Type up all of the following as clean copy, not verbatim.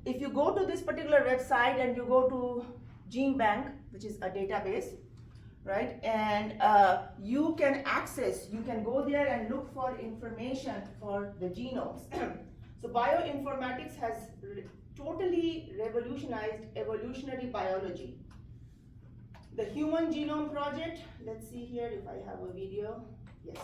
if you go to this particular website and you go to GeneBank, which is a database, right, and you can go there and look for information for the genomes. So bioinformatics has totally revolutionized evolutionary biology. The Human Genome Project, let's see here if I have a video. Yes.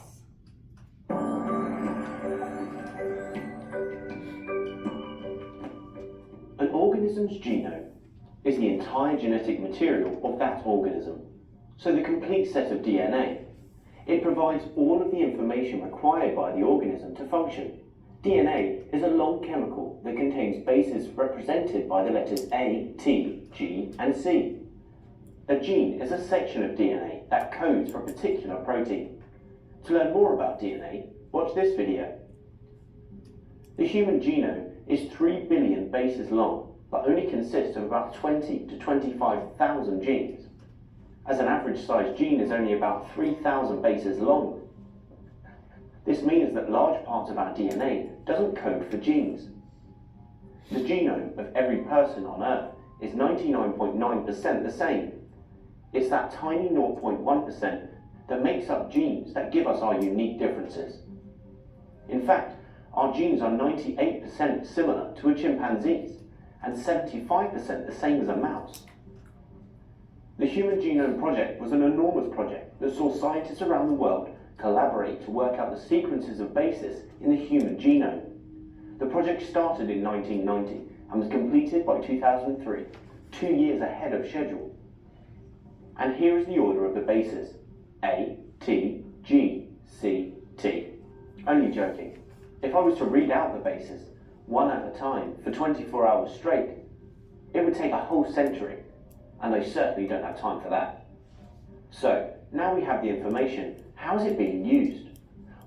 An organism's genome is the entire genetic material of that organism, so the complete set of DNA. It provides all of the information required by the organism to function. DNA is a long chemical that contains bases represented by the letters A, T, G, and C. A gene is a section of DNA that codes for a particular protein. To learn more about DNA, watch this video. The human genome is 3 billion bases long, but only consists of about 20 to 25,000 genes, as an average-sized gene is only about 3,000 bases long. This means that large parts of our DNA doesn't code for genes. The genome of every person on Earth is 99.9% the same. It's that tiny 0.1% that makes up genes that give us our unique differences. In fact, our genes are 98% similar to a chimpanzee's and 75% the same as a mouse. The Human Genome Project was an enormous project that saw scientists around the world collaborate to work out the sequences of bases in the human genome. The project started in 1990 and was completed by 2003, 2 years ahead of schedule. And here is the order of the bases: A, T, G, C, T. Only joking. If I was to read out the bases, one at a time, for 24 hours straight, it would take a whole century, and I certainly don't have time for that. So, now we have the information, how is it being used?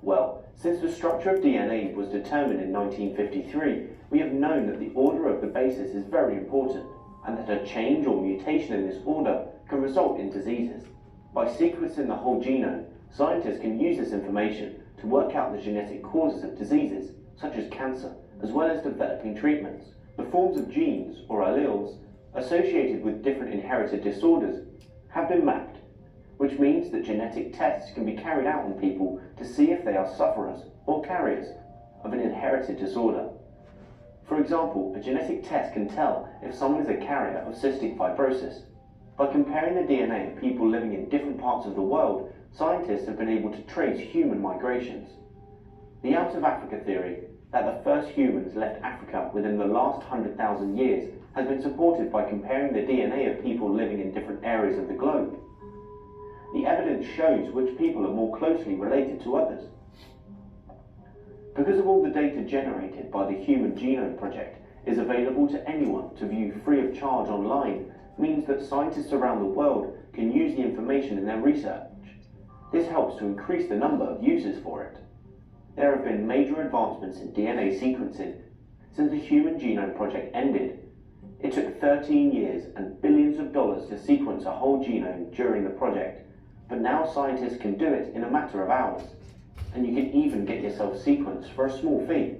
Well, since the structure of DNA was determined in 1953, we have known that the order of the bases is very important, and that a change or mutation in this order can result in diseases. By sequencing the whole genome, scientists can use this information to work out the genetic causes of diseases, such as cancer, as well as developing treatments. The forms of genes, or alleles, associated with different inherited disorders have been mapped, which means that genetic tests can be carried out on people to see if they are sufferers or carriers of an inherited disorder. For example, a genetic test can tell if someone is a carrier of cystic fibrosis. By comparing the DNA of people living in different parts of the world, scientists have been able to trace human migrations. The Out of Africa theory, that the first humans left Africa within the last 100,000 years, has been supported by comparing the DNA of people living in different areas of the globe. The evidence shows which people are more closely related to others. Because of all the data generated by the Human Genome Project is available to anyone to view free of charge online, means that scientists around the world can use the information in their research. This helps to increase the number of users for it. There have been major advancements in DNA sequencing since the Human Genome Project ended. It took 13 years and billions of dollars to sequence a whole genome during the project, but now scientists can do it in a matter of hours, and you can even get yourself sequenced for a small fee.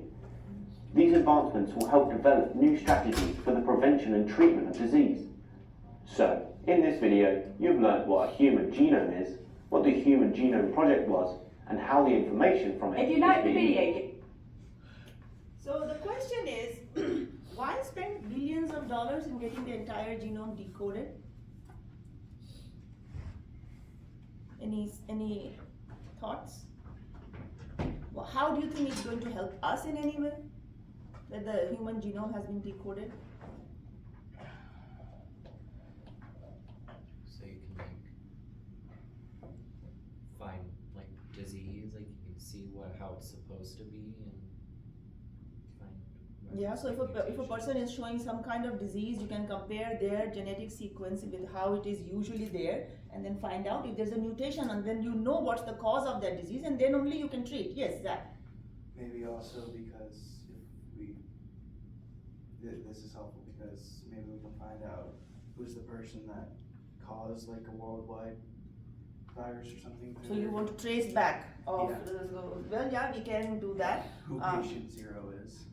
These advancements will help develop new strategies for the prevention and treatment of disease. So, in this video, you've learned what a human genome is, what the Human Genome Project was, and how the information from it If you like the video. So the question is, why spend billions of dollars in getting the entire genome decoded? Any thoughts? Well, how do you think it's going to help us in any way that the human genome has been decoded? So you can find disease, you can see how it's supposed to be and find. Yeah, so if a person is showing some kind of disease, you can compare their genetic sequence with how it is usually there, and then find out if there's a mutation, and then you know what's the cause of that disease, and then only you can treat. Yes, Zach. Maybe also because this is helpful because maybe we can find out who's the person that caused a worldwide virus or something. So you want to trace back of, Yeah. well, yeah, we can do that. Who patient zero is.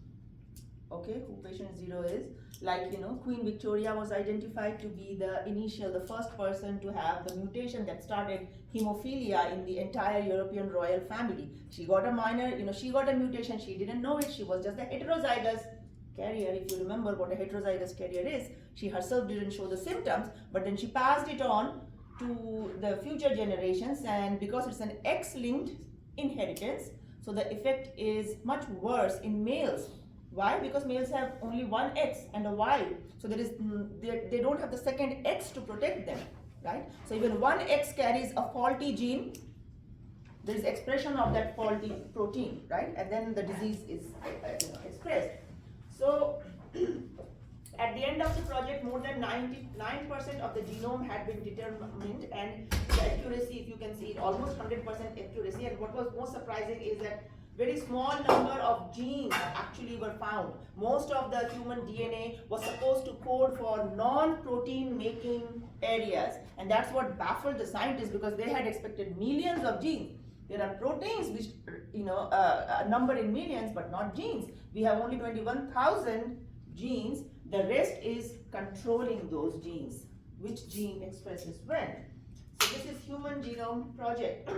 Okay, who patient 0 is, like, Queen Victoria was identified to be the first person to have the mutation that started hemophilia in the entire European royal family. She got a she got a mutation, she didn't know it, she was just a heterozygous carrier. If you remember what a heterozygous carrier is, she herself didn't show the symptoms, but then she passed it on to the future generations, and because it's an X-linked inheritance, so the effect is much worse in males. Why? Because males have only one X and a Y, so they don't have the second X to protect them, right? So even one X carries a faulty gene, there is expression of that faulty protein, right? And then the disease is expressed. So at the end of the project, more than 99% of the genome had been determined, and the accuracy, if you can see it, almost 100% accuracy. And what was most surprising is that very small number of genes actually were found. Most of the human DNA was supposed to code for non-protein making areas, and that's what baffled the scientists, because they had expected millions of genes. There are proteins which, a number in millions, but not genes. We have only 21,000 genes. The rest is controlling those genes, which gene expresses when. So this is Human Genome Project.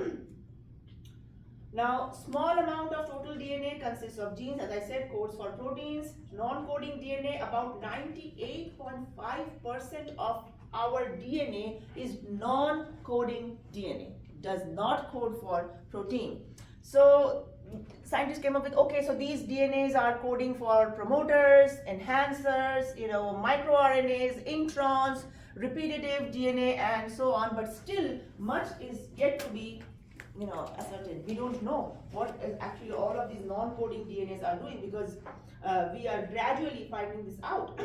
Now, small amount of total DNA consists of genes, as I said, codes for proteins. Non-coding DNA, about 98.5% of our DNA is non-coding DNA, does not code for protein. So scientists came up with, okay, so these DNAs are coding for promoters, enhancers, microRNAs, introns, repetitive DNA, and so on, but still much is yet to be ascertained. We don't know what is actually all of these non-coding DNAs are doing, because we are gradually finding this out.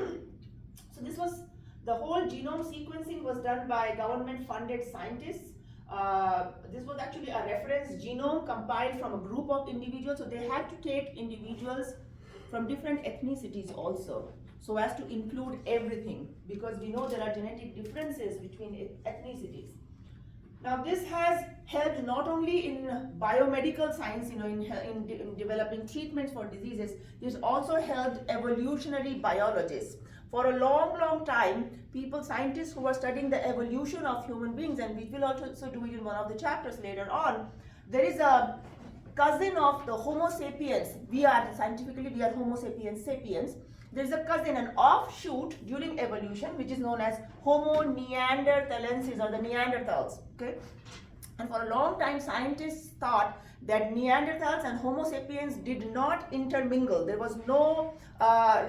So this was, the whole genome sequencing was done by government-funded scientists. This was actually a reference genome compiled from a group of individuals, so they had to take individuals from different ethnicities also, so as to include everything, because we know there are genetic differences between ethnicities. Now this has helped not only in biomedical science, in developing treatments for diseases, this also helped evolutionary biologists. For a long time, scientists who were studying the evolution of human beings, and we will also do it in one of the chapters later on, there is a cousin of the Homo sapiens. Scientifically, we are Homo sapiens sapiens. There is a cousin, an offshoot during evolution, which is known as Homo neanderthalensis, or the Neanderthals. Okay, and for a long time, scientists thought that Neanderthals and Homo sapiens did not intermingle. There was no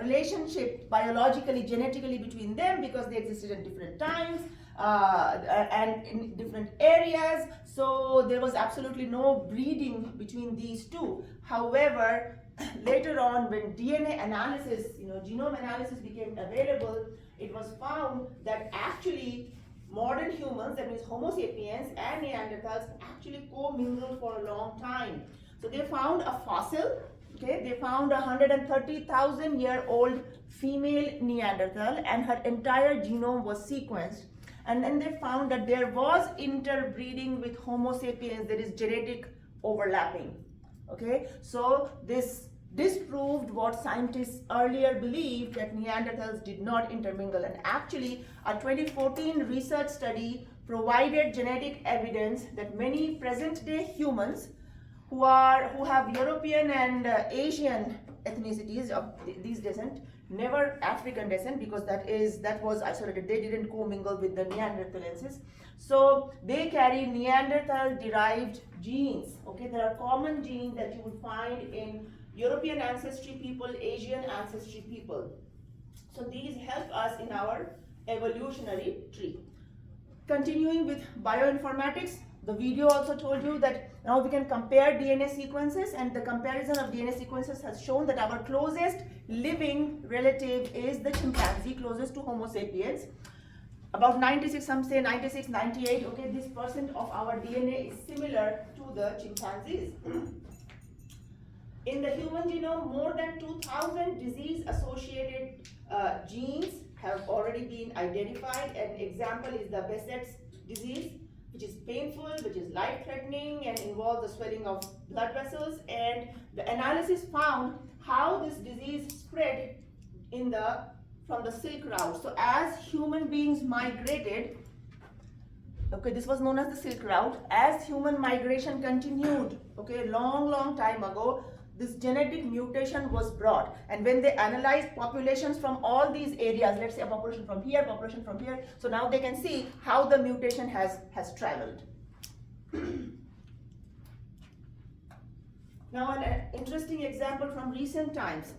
relationship biologically, genetically between them, because they existed at different times and in different areas. So there was absolutely no breeding between these two. However, later on, when DNA analysis, genome analysis became available, it was found that actually modern humans, that means Homo sapiens and Neanderthals, actually co-mingled for a long time. So they found a fossil, okay, they found a 130,000-year-old female Neanderthal, and her entire genome was sequenced. And then they found that there was interbreeding with Homo sapiens, there is genetic overlapping. Okay, so this disproved what scientists earlier believed, that Neanderthals did not intermingle. And actually, a 2014 research study provided genetic evidence that many present-day humans who have European and Asian ethnicities of these descent, never African descent, because that was isolated. They didn't commingle with the Neanderthalensis. So they carry Neanderthal-derived genes. Okay, there are common genes that you would find in European ancestry people, Asian ancestry people. So these help us in our evolutionary tree. Continuing with bioinformatics, the video also told you that now we can compare DNA sequences, and the comparison of DNA sequences has shown that our closest living relative is the chimpanzee, closest to Homo sapiens. About 96, some say 96, 98, okay, this percent of our DNA is similar to the chimpanzees. In the human genome, more than 2,000 disease-associated genes have already been identified. An example is the Behçet's disease, which is painful, which is life-threatening, and involves the swelling of blood vessels. And the analysis found how this disease spread from the Silk Route. So as human beings migrated, okay, this was known as the Silk Route. As human migration continued, okay, long time ago, this genetic mutation was brought. And when they analyzed populations from all these areas, let's say a population from here, so now they can see how the mutation has traveled. Now an interesting example from recent times.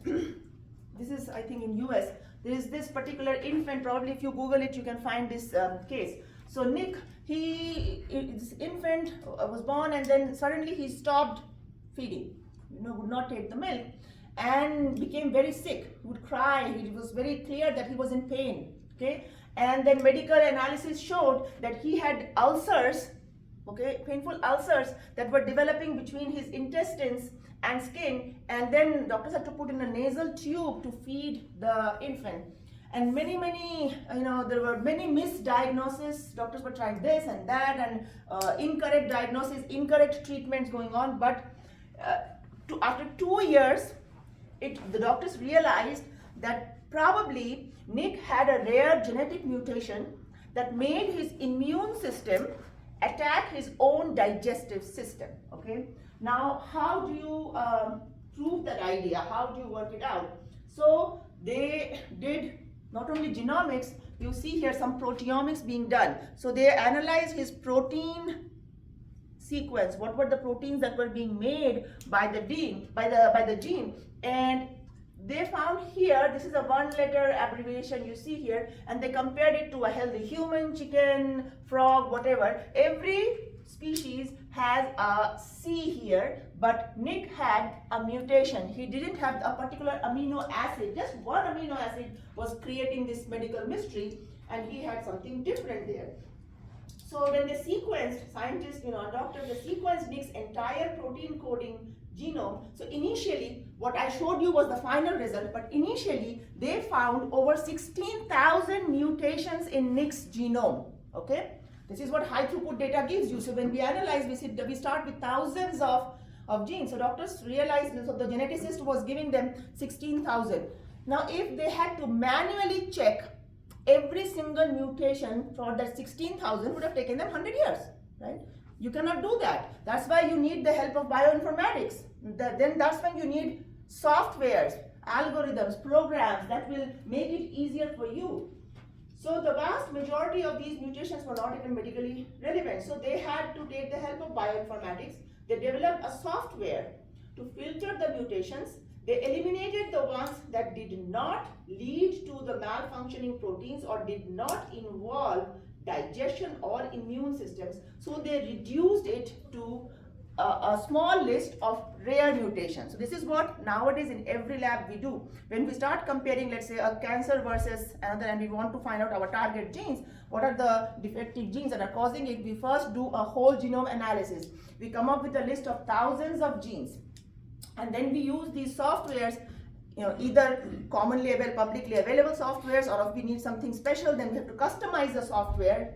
This is, I think, in US. There is this particular infant, probably if you Google it, you can find this case. So Nick, this infant was born and then suddenly he stopped feeding, would not take the milk and became very sick, would cry. It was very clear that he was in pain, okay? And then medical analysis showed that he had ulcers, okay, painful ulcers that were developing between his intestines and skin, and then doctors had to put in a nasal tube to feed the infant. And many, there were many misdiagnoses. Doctors were trying this and that, and incorrect diagnosis, incorrect treatments going on. But after 2 years, the doctors realized that probably Nick had a rare genetic mutation that made his immune system attack his own digestive system, okay? Now, how do you prove that idea? How do you work it out? So they did not only genomics, you see here some proteomics being done. So they analyzed his protein sequence. What were the proteins that were being made by the gene? And they found here, this is a 1-letter abbreviation you see here, and they compared it to a healthy human, chicken, frog, whatever. Every species has a C here, but Nick had a mutation. He didn't have a particular amino acid. Just one amino acid was creating this medical mystery, and he had something different there. So when they sequenced, scientists, doctors, they sequenced Nick's entire protein coding genome. So initially, what I showed you was the final result, but initially they found over 16,000 mutations in Nick's genome, okay? This is what high throughput data gives you. So when we analyze, we start with thousands of genes. So doctors realized, so the geneticist was giving them 16,000. Now if they had to manually check every single mutation for that 16,000, would have taken them 100 years, right? You cannot do that. That's why you need the help of bioinformatics. Then that's when you need softwares, algorithms, programs that will make it easier for you. So the vast majority of these mutations were not even medically relevant. So they had to take the help of bioinformatics. They developed a software to filter the mutations. They eliminated the ones that did not lead to the malfunctioning proteins or did not involve digestion or immune systems. So they reduced it to a small list of rare mutations. So this is what nowadays in every lab we do. When we start comparing, let's say, a cancer versus another, and we want to find out our target genes, what are the defective genes that are causing it, we first do a whole genome analysis. We come up with a list of thousands of genes. And then we use these softwares, either commonly available, publicly available softwares, or if we need something special, then we have to customize the software,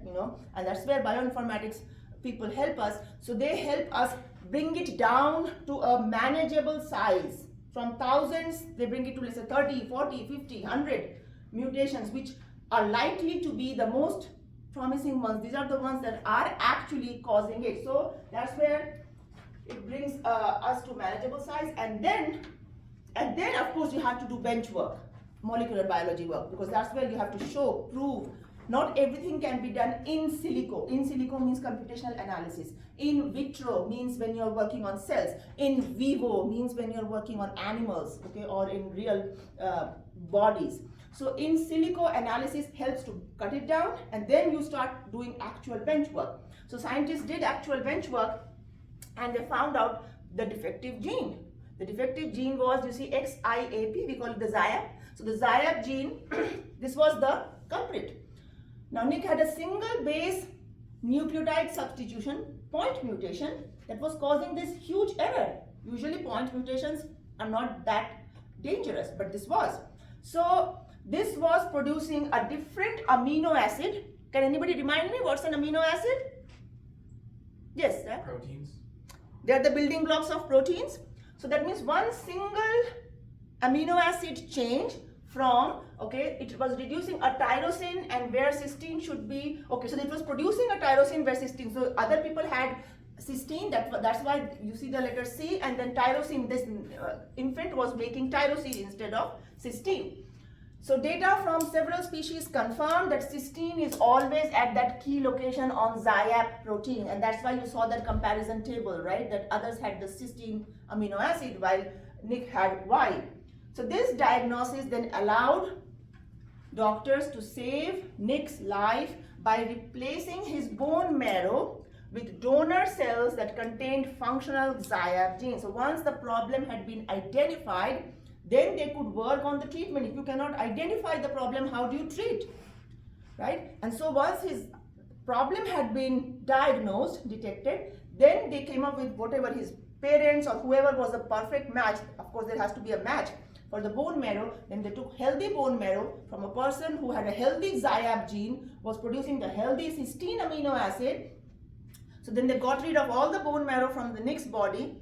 and that's where bioinformatics people help us. So they help us bring it down to a manageable size. From thousands, they bring it to, let's say, 30, 40, 50, 100 mutations, which are likely to be the most promising ones. These are the ones that are actually causing it. So that's where it brings us to manageable size. And then of course you have to do bench work, molecular biology work, because that's where you have to show, prove. Not everything can be done in silico. In silico means computational analysis. In vitro means when you're working on cells. In vivo means when you're working on animals, okay, or in real bodies. So in silico analysis helps to cut it down, and then you start doing actual bench work. So scientists did actual bench work, and they found out the defective gene. The defective gene was, you see, XIAP, we call it the ZIAP. So the ZIAP gene, this was the culprit. Now Nick had a single base nucleotide substitution, point mutation, that was causing this huge error. Usually point mutations are not that dangerous, but this was. So this was producing a different amino acid. Can anybody remind me what's an amino acid? Yes, sir? Proteins. They are the building blocks of proteins. So that means one single amino acid change from, okay, it was reducing a tyrosine and where cysteine should be, okay, so it was producing a tyrosine where cysteine, so other people had cysteine, that's why you see the letter C, and then tyrosine, this infant was making tyrosine instead of cysteine. So data from several species confirmed that cysteine is always at that key location on ZIAP protein, and that's why you saw that comparison table, right, that others had the cysteine amino acid while Nick had Y. So this diagnosis then allowed doctors to save Nick's life by replacing his bone marrow with donor cells that contained functional ZIAP genes. So once the problem had been identified, then they could work on the treatment. If you cannot identify the problem, how do you treat, right? And so once his problem had been diagnosed, detected, then they came up with whatever his parents or whoever was a perfect match. Of course, there has to be a match for the bone marrow. Then they took healthy bone marrow from a person who had a healthy ZIAP gene, was producing the healthy cysteine amino acid. So then they got rid of all the bone marrow from the Nick's body,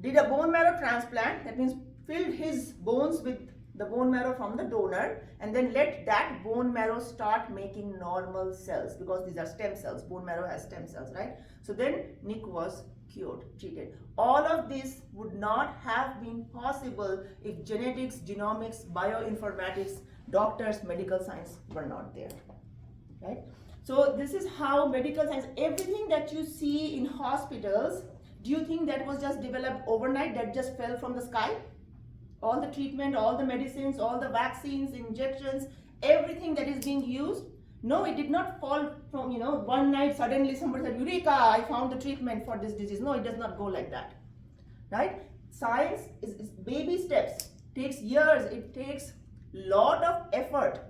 did a bone marrow transplant, that means filled his bones with the bone marrow from the donor, and then let that bone marrow start making normal cells, because these are stem cells, bone marrow has stem cells, right? So then Nick was cured, treated. All of this would not have been possible if genetics, genomics, bioinformatics, doctors, medical science were not there, right? So this is how medical science, everything that you see in hospitals, do you think that was just developed overnight, that just fell from the sky? All the treatment, all the medicines, all the vaccines, injections, everything that is being used, no, it did not fall from, one night suddenly somebody said, Eureka, I found the treatment for this disease. No, it does not go like that, right? Science is baby steps, takes years, it takes lot of effort.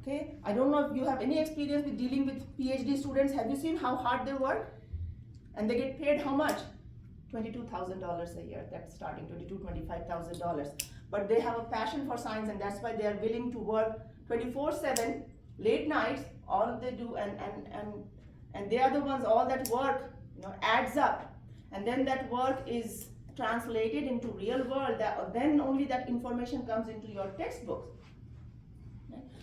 Okay, I don't know if you have any experience with dealing with PhD students. Have you seen how hard they work? And they get paid how much? $22,000 a year. That's starting $25,000. But they have a passion for science, and that's why they are willing to work 24/7, late nights. All they do, and they are the ones. All that work, adds up, and then that work is translated into real world. Then only that information comes into your textbooks.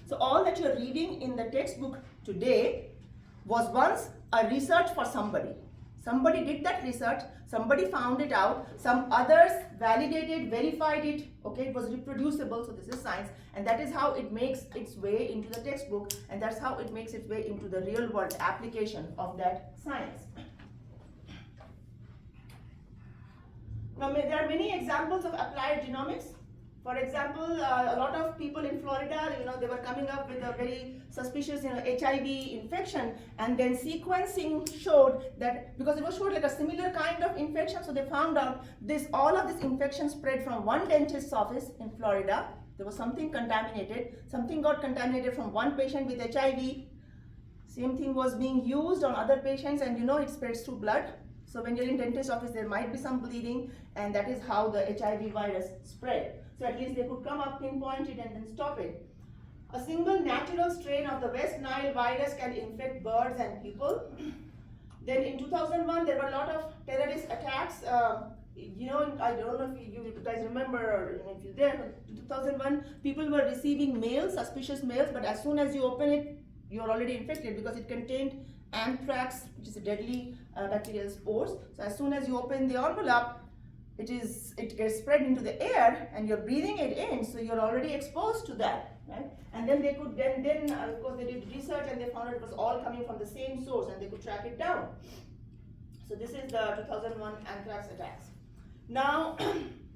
So all that you're reading in the textbook today was once a research for somebody. Somebody did that research, somebody found it out, some others validated, verified it, okay, it was reproducible, so this is science, and that is how it makes its way into the textbook, and that's how it makes its way into the real world application of that science. Now, there are many examples of applied genomics. For example, a lot of people in Florida, they were coming up with a very suspicious, HIV infection, and then sequencing showed that, because it was showed like a similar kind of infection, so they found out all of this infection spread from one dentist's office in Florida. There was something contaminated. Something got contaminated from one patient with HIV. Same thing was being used on other patients, and it spreads through blood. So when you're in dentist's office, there might be some bleeding, and that is how the HIV virus spread. So at least they could come up, pinpoint it, and then stop it. A single natural strain of the West Nile virus can infect birds and people. Then in 2001, there were a lot of terrorist attacks. I don't know if you guys remember, or if you're there, but in 2001, people were receiving mails, suspicious mails, but as soon as you open it, you're already infected because it contained anthrax, which is a deadly bacterial spores. So as soon as you open the envelope, it gets spread into the air, and you're breathing it in, so you're already exposed to that, right? And then they could then of course they did research, and they found it was all coming from the same source, and they could track it down. So this is the 2001 anthrax attacks. Now,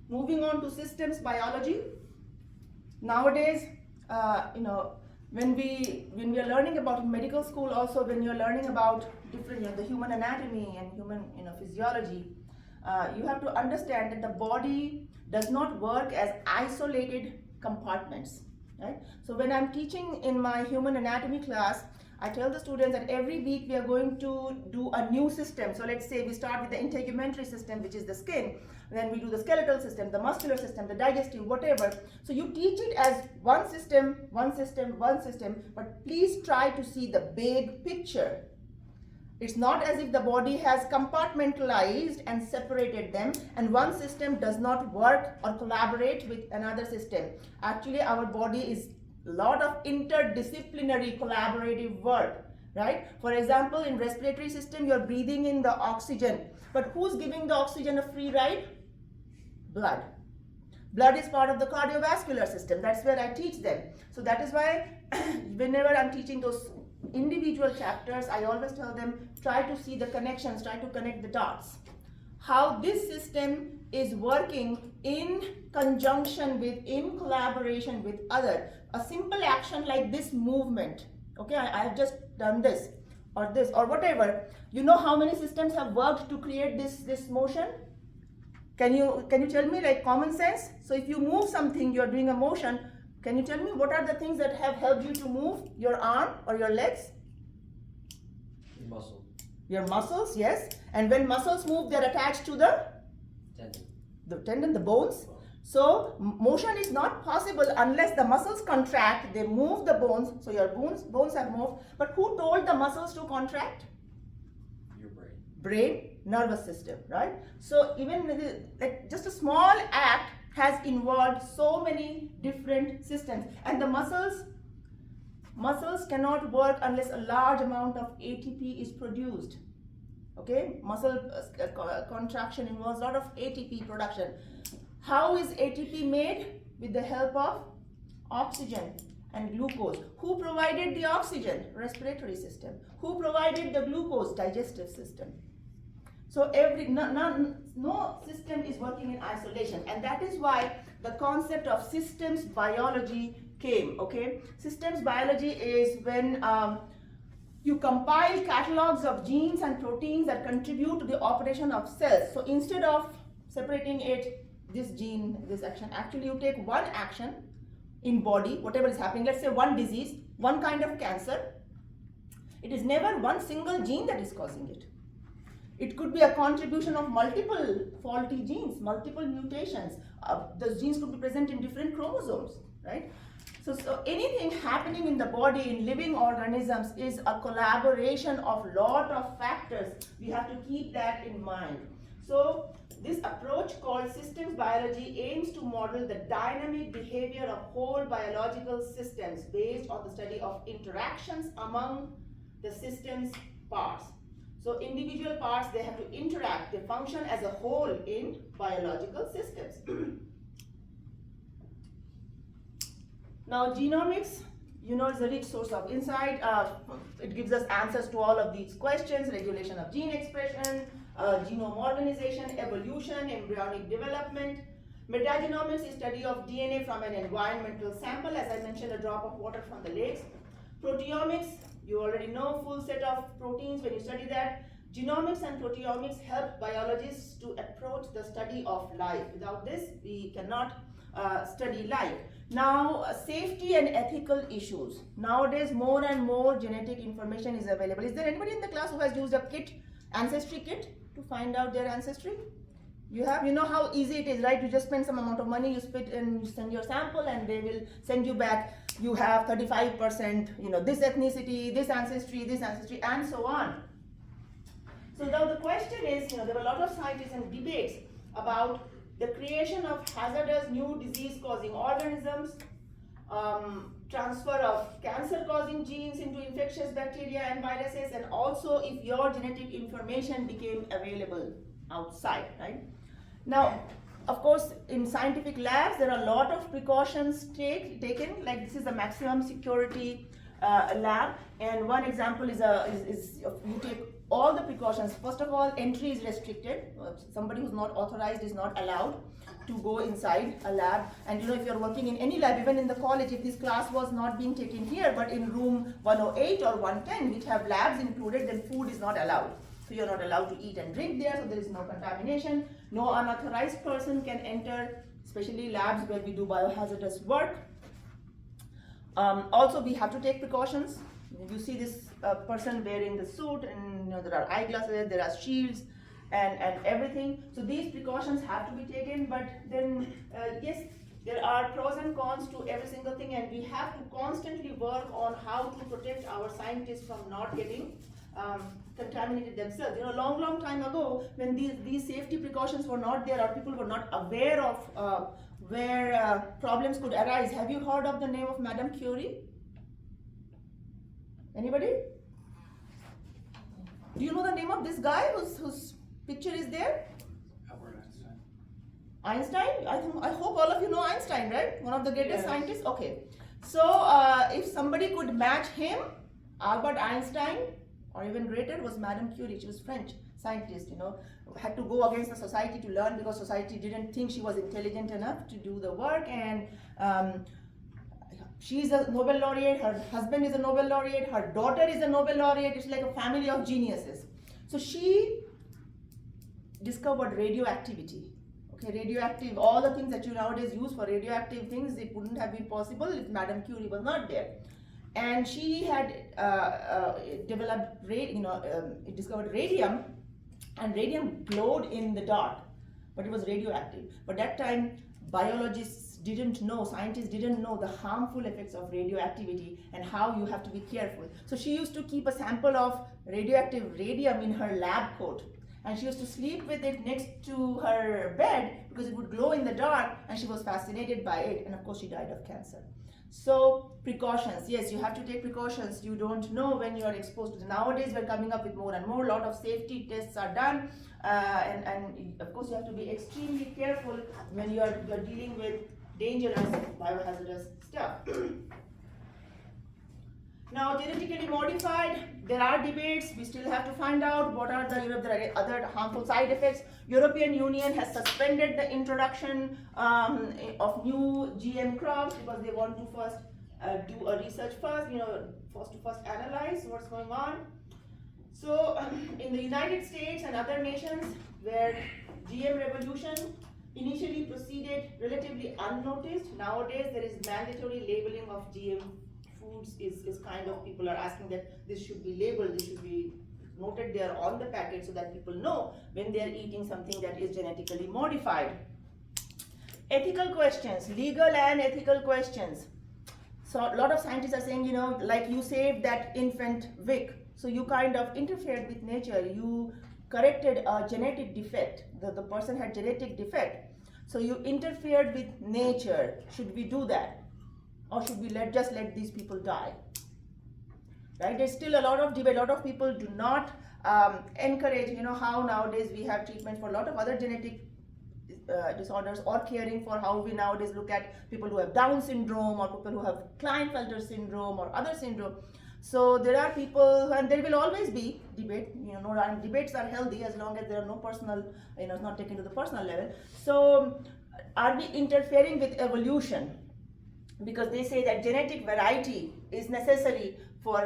moving on to systems biology. Nowadays, when we are learning about medical school, also when you're learning about different, the human anatomy and human, physiology, you have to understand that the body does not work as isolated compartments, right? So when I'm teaching in my human anatomy class, I tell the students that every week we are going to do a new system. So let's say we start with the integumentary system, which is the skin. Then we do the skeletal system, the muscular system, the digestive, whatever. So you teach it as one system, but please try to see the big picture. It's not as if the body has compartmentalized and separated them, and one system does not work or collaborate with another system. Actually, our body is a lot of interdisciplinary collaborative work, right? For example, in respiratory system, you're breathing in the oxygen, but who's giving the oxygen a free ride? Blood. Blood is part of the cardiovascular system. That's where I teach them. So that is why whenever I'm teaching those individual chapters, I always tell them, try to see the connections, try to connect the dots. How this system is working in conjunction with, in collaboration with other. A simple action like this movement, okay, I have just done this or whatever. You know how many systems have worked to create this motion? Can you tell me, like, common sense? So if you move something, you're doing a motion. Can you tell me what are the things that have helped you to move your arm or your legs? Muscle. Your muscles, yes. And when muscles move, they're attached to the Tendon. the bones. So motion is not possible unless the muscles contract, they move the bones. So your bones have moved. But who told the muscles to contract? Your brain. Brain, nervous system, right? So even like just a small act has involved so many different systems, and the muscles cannot work unless a large amount of ATP is produced. Okay, muscle contraction involves a lot of ATP production. How is ATP made? With the help of oxygen and glucose. Who provided the oxygen? Respiratory system. Who provided the glucose? Digestive system. So no system is working in isolation, and that is why the concept of systems biology came. Okay, systems biology is when you compile catalogs of genes and proteins that contribute to the operation of cells. So instead of separating it, this gene, this action, actually you take one action in body, whatever is happening, let's say one disease, one kind of cancer. It is never one single gene that is causing it. It could be a contribution of multiple faulty genes, multiple mutations. Those genes could be present in different chromosomes, right? So anything happening in the body in living organisms is a collaboration of lot of factors. We have to keep that in mind. So this approach called systems biology aims to model the dynamic behavior of whole biological systems based on the study of interactions among the system's parts. So individual parts, they have to interact, they function as a whole in biological systems. Now genomics, you know, is a rich source of insight. It gives us answers to all of these questions: regulation of gene expression, genome organization, evolution, embryonic development. Metagenomics is study of DNA from an environmental sample, as I mentioned, a drop of water from the lakes. Proteomics, you already know, full set of proteins when you study that. Genomics and proteomics help biologists to approach the study of life. Without this, we cannot study life. Now, safety and ethical issues. Nowadays, more and more genetic information is available. Is there anybody in the class who has used a kit, ancestry kit, to find out their ancestry? You have, you know how easy it is, right? You just spend some amount of money, you spit and you send your sample, and they will send you back, you have 35%, you know, this ethnicity, this ancestry, and so on. So now the question is, you know, there were a lot of scientists and debates about the creation of hazardous new disease-causing organisms, transfer of cancer-causing genes into infectious bacteria and viruses, and also if your genetic information became available outside, right? Now, of course, in scientific labs, there are a lot of precautions taken, like this is a maximum security lab, and one example is you take all the precautions. First of all, entry is restricted. Somebody who's not authorized is not allowed to go inside a lab. And you know, if you're working in any lab, even in the college, if this class was not being taken here, but in room 108 or 110, which have labs included, then food is not allowed. So you're not allowed to eat and drink there, so there is no contamination. No unauthorized person can enter, especially labs where we do biohazardous work. Also, we have to take precautions. You see this person wearing the suit, and you know, there are eyeglasses, there are shields, and everything. So these precautions have to be taken, but then yes, there are pros and cons to every single thing, and we have to constantly work on how to protect our scientists from not getting contaminated themselves. You know, long time ago, when these safety precautions were not there, or people were not aware of where problems could arise. Have you heard of the name of Madame Curie? Anybody? Do you know the name of this guy whose picture is there? Albert Einstein. Einstein? I hope all of you know Einstein, right? One of the greatest Yes. scientists. Okay. So if somebody could match him, Albert Einstein, or even greater, was Madame Curie. She was French scientist, you know, had to go against the society to learn because society didn't think she was intelligent enough to do the work, and she's a Nobel laureate, her husband is a Nobel laureate, her daughter is a Nobel laureate. It's like a family of geniuses. So she discovered radioactivity. Okay, radioactive, all the things that you nowadays use for radioactive things, it wouldn't have been possible if Madame Curie was not there. And she had developed, discovered radium, and radium glowed in the dark, but it was radioactive. But that time, biologists didn't know, scientists didn't know the harmful effects of radioactivity and how you have to be careful. So she used to keep a sample of radioactive radium in her lab coat, and she used to sleep with it next to her bed because it would glow in the dark, and she was fascinated by it, and of course she died of cancer. So precautions, yes, you have to take precautions. You don't know when you are exposed to it. Nowadays we're coming up with more and more, a lot of safety tests are done, and of course you have to be extremely careful when you're dealing with dangerous biohazardous stuff. Now, genetically modified, there are debates. We still have to find out what are the other harmful side effects. European Union has suspended the introduction of new GM crops because they want to first do a research first, first analyze what's going on. So, in the United States and other nations where GM revolution initially proceeded relatively unnoticed, nowadays there is mandatory labeling of GM foods is kind of, people are asking that this should be labeled, this should be noted there on the packet so that people know when they are eating something that is genetically modified. Ethical questions, legal and ethical questions. So a lot of scientists are saying, like you saved that infant Vic, so you kind of interfered with nature, you corrected a genetic defect, the person had genetic defect, so you interfered with nature. Should we do that? Or should we just let these people die? Right? There's still a lot of debate. A lot of people do not encourage, how nowadays we have treatment for a lot of other genetic disorders, or caring for how we nowadays look at people who have Down syndrome, or people who have Klinefelter syndrome or other syndrome. So there are people, and there will always be debate, and debates are healthy as long as there are no personal, it's not taken to the personal level. So are we interfering with evolution? Because they say that genetic variety is necessary for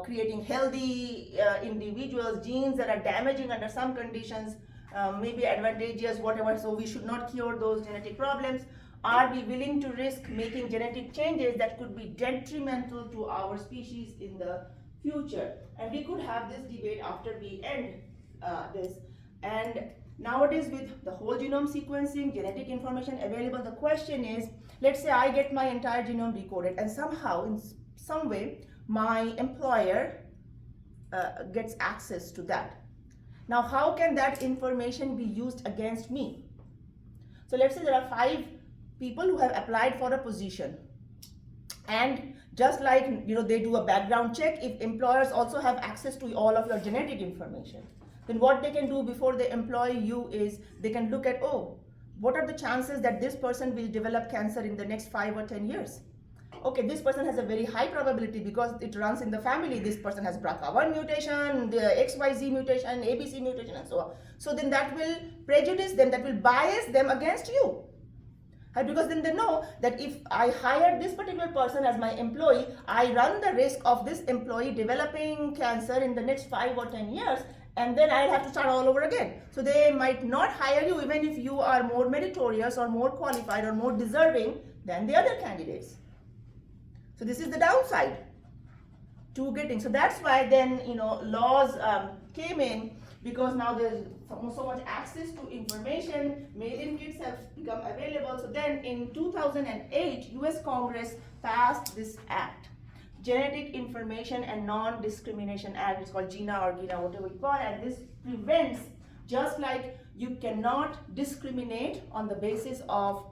creating healthy individuals. Genes that are damaging under some conditions may be advantageous, whatever, so we should not cure those genetic problems. Are we willing to risk making genetic changes that could be detrimental to our species in the future? And we could have this debate after we end this. And nowadays, with the whole genome sequencing, genetic information available, the question is, let's say I get my entire genome decoded, and somehow, in some way, my employer gets access to that. Now, how can that information be used against me? So let's say there are 5 people who have applied for a position, and just like they do a background check, if employers also have access to all of your genetic information, then what they can do before they employ you is they can look at, what are the chances that this person will develop cancer in the next 5 or 10 years? Okay, this person has a very high probability because it runs in the family. This person has BRCA1 mutation, the XYZ mutation, ABC mutation, and so on. So then that will prejudice them, that will bias them against you. Right? Because then they know that if I hire this particular person as my employee, I run the risk of this employee developing cancer in the next 5 or 10 years, and then I'll have to start all over again. So they might not hire you even if you are more meritorious or more qualified or more deserving than the other candidates. So this is the downside to getting. So that's why then laws came in, because now there's so much access to information, mail-in kits have become available. So then in 2008, US Congress passed this act, Genetic Information and Non-Discrimination Act. It's called GINA or GINA, whatever you call it. And this prevents, just like you cannot discriminate on the basis of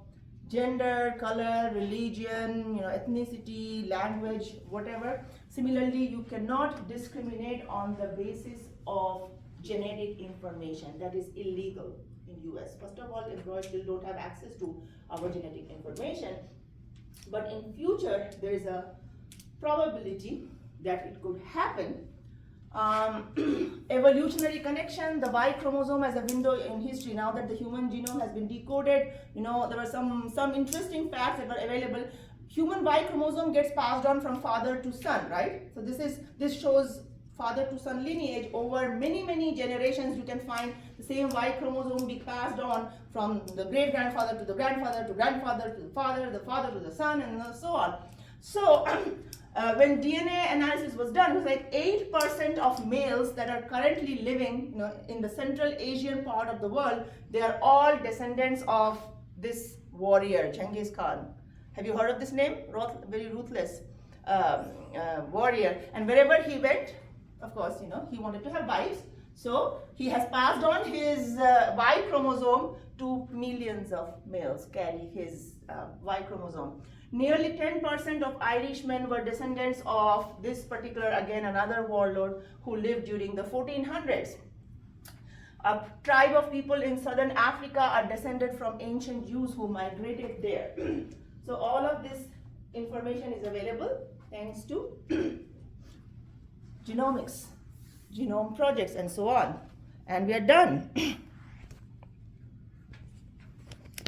gender, color, religion, ethnicity, language, whatever. Similarly, you cannot discriminate on the basis of genetic information. That is illegal in US. First of all, employers still don't have access to our genetic information. But in future, there is a probability that it could happen. Evolutionary connection, the Y chromosome as a window in history. Now that the human genome has been decoded, there were some interesting facts that were available. Human Y chromosome gets passed on from father to son, right? So this shows father to son lineage. Over many generations, you can find the same Y chromosome be passed on from the great grandfather to the grandfather to grandfather to the father to the son, and so on. So when DNA analysis was done, it was like 8% of males that are currently living in the Central Asian part of the world, they are all descendants of this warrior, Genghis Khan. Have you heard of this name? Very ruthless warrior. And wherever he went, of course, he wanted to have wives. So he has passed on his Y chromosome to millions of males carry his Y chromosome. Nearly 10% of Irishmen were descendants of this particular, again, another warlord who lived during the 1400s. A tribe of people in southern Africa are descended from ancient Jews who migrated there. So all of this information is available thanks to genomics, genome projects, and so on. And we are done.